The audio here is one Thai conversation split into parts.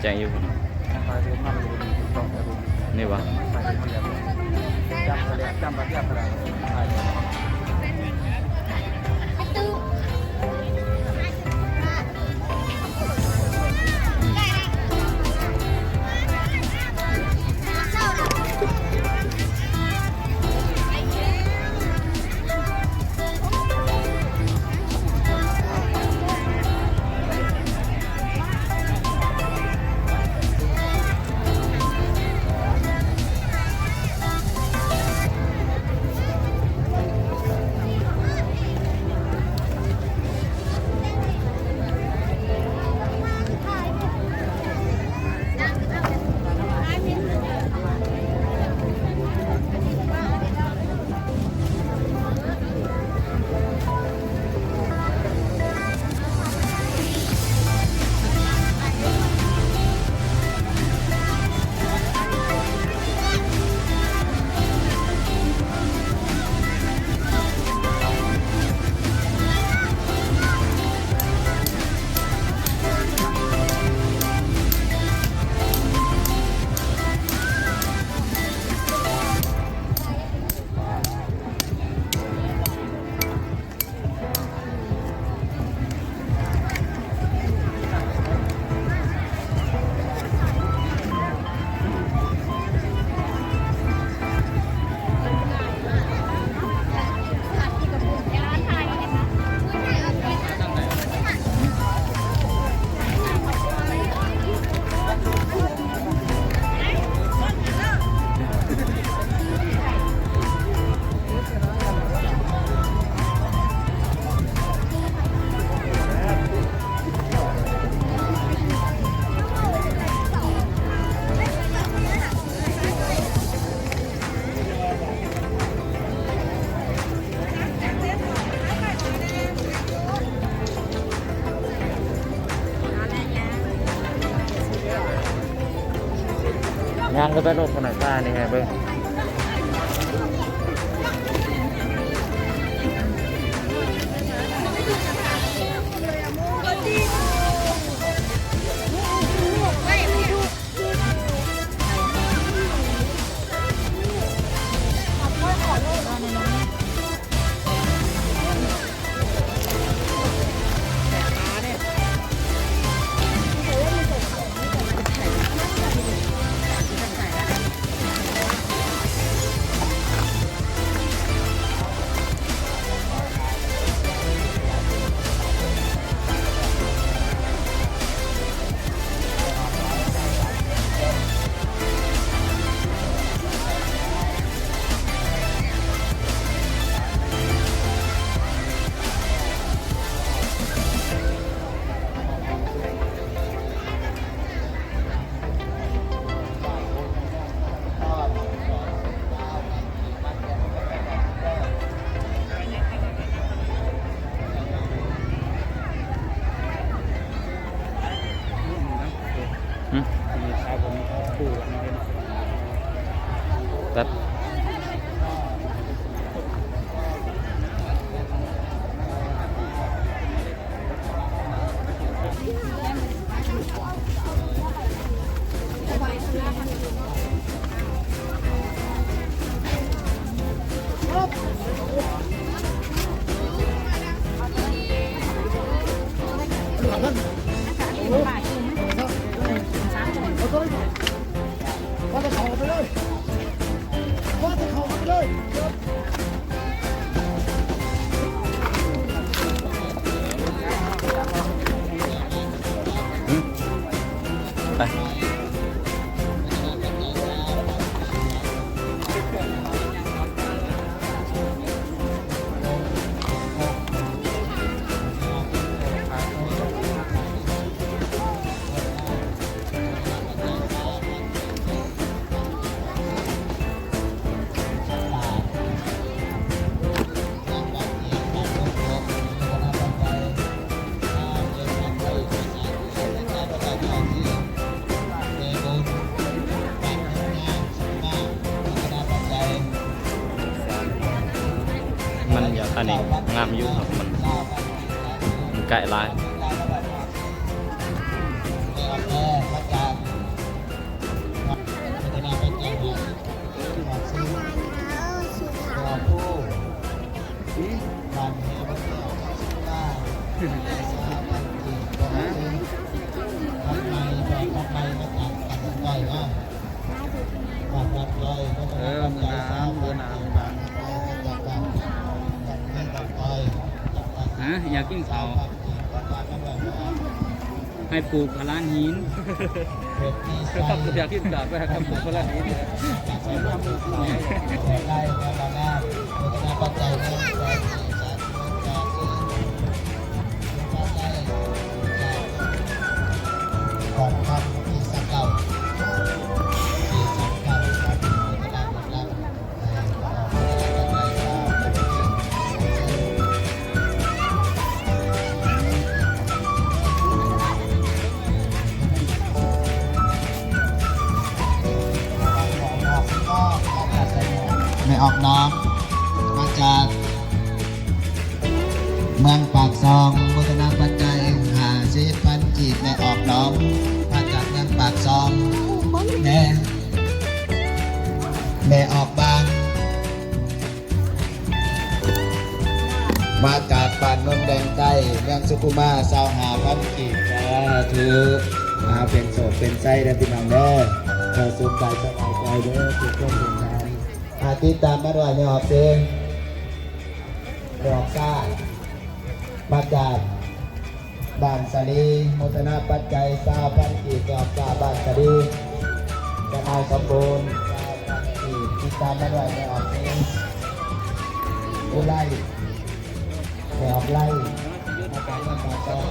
จ้งอยู่นี่วะงานก็ไปรถขนาดป้านี่ไงเบิ้งตัดไปอันนี้งามอยู่ครับมันไก่ลาย เออมือน้ำมือน้ำมือน้ำ อยากกินข้าวให้ปลูกพลานหิน ครับอยากกินกาแฟครับผมคนละนี้เลย ก่อนทำที่สักเก่าที่สักเก่าที่สักเก่าไม่ออกน้องมาจากเมืองปากซองพัฒนาปัจจัย50,000 กีบไม่ออกน้องมาจากเมืองปากซองแม่ออกบางมาจากบ้านนนแดงใต้เมืองสุขุมา25,000 กีบถือเป็นโศกเป็นไส้ได้พี่น้องเด้อเธอสุขใจสบายใจเด้อทุกคนทุกท่านติดตามมาด้วยไม่ออกเสียงไม่ออกซ่ามาจากบ้านสาลีโมทนาปัจจัย20,000 กีบออกจากบ้านสาลีจะนายสมบูรณ์20,000 กีบติดตามมาด้วยไม่ออกเสียงอุไลไม่ออกไล่มาจากเมืองปากซอง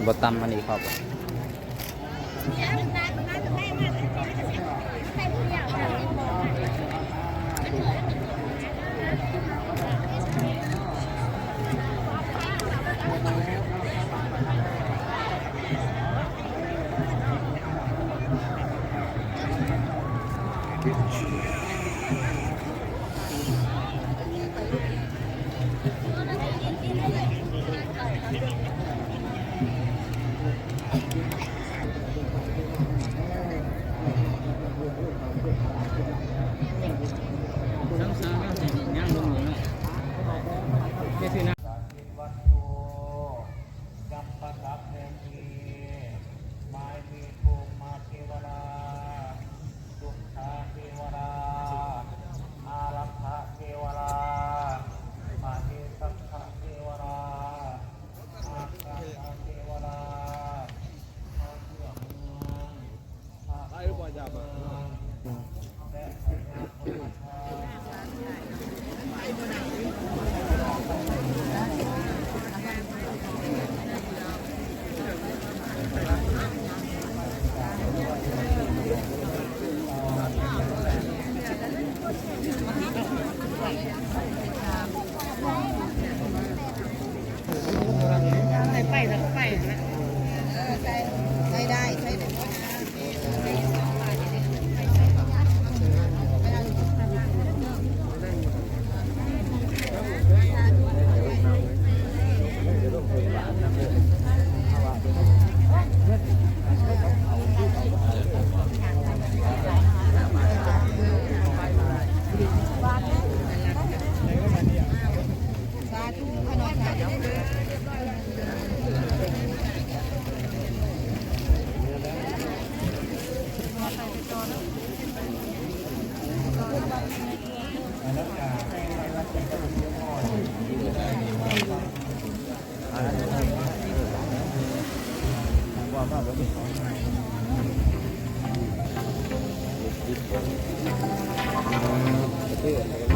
บตำมันอีกครับซ้ำๆแล้วใส่ย่างลงเนาะไม่ถือนะ วัตถุจำปาสัพเพณีไม้มีภูมิมาเทวราสุขาเทวราอารักขาเทวรามาเทสักขะเทวราอาคาเทวราอาเชื่อเมืองอาไอ้รู้ป่ะจ๊ะและพญาพุทธา ไปแล้วก็ไปนะใช้ได้ใช้ได้สาธุขนมสาธุเพื่อน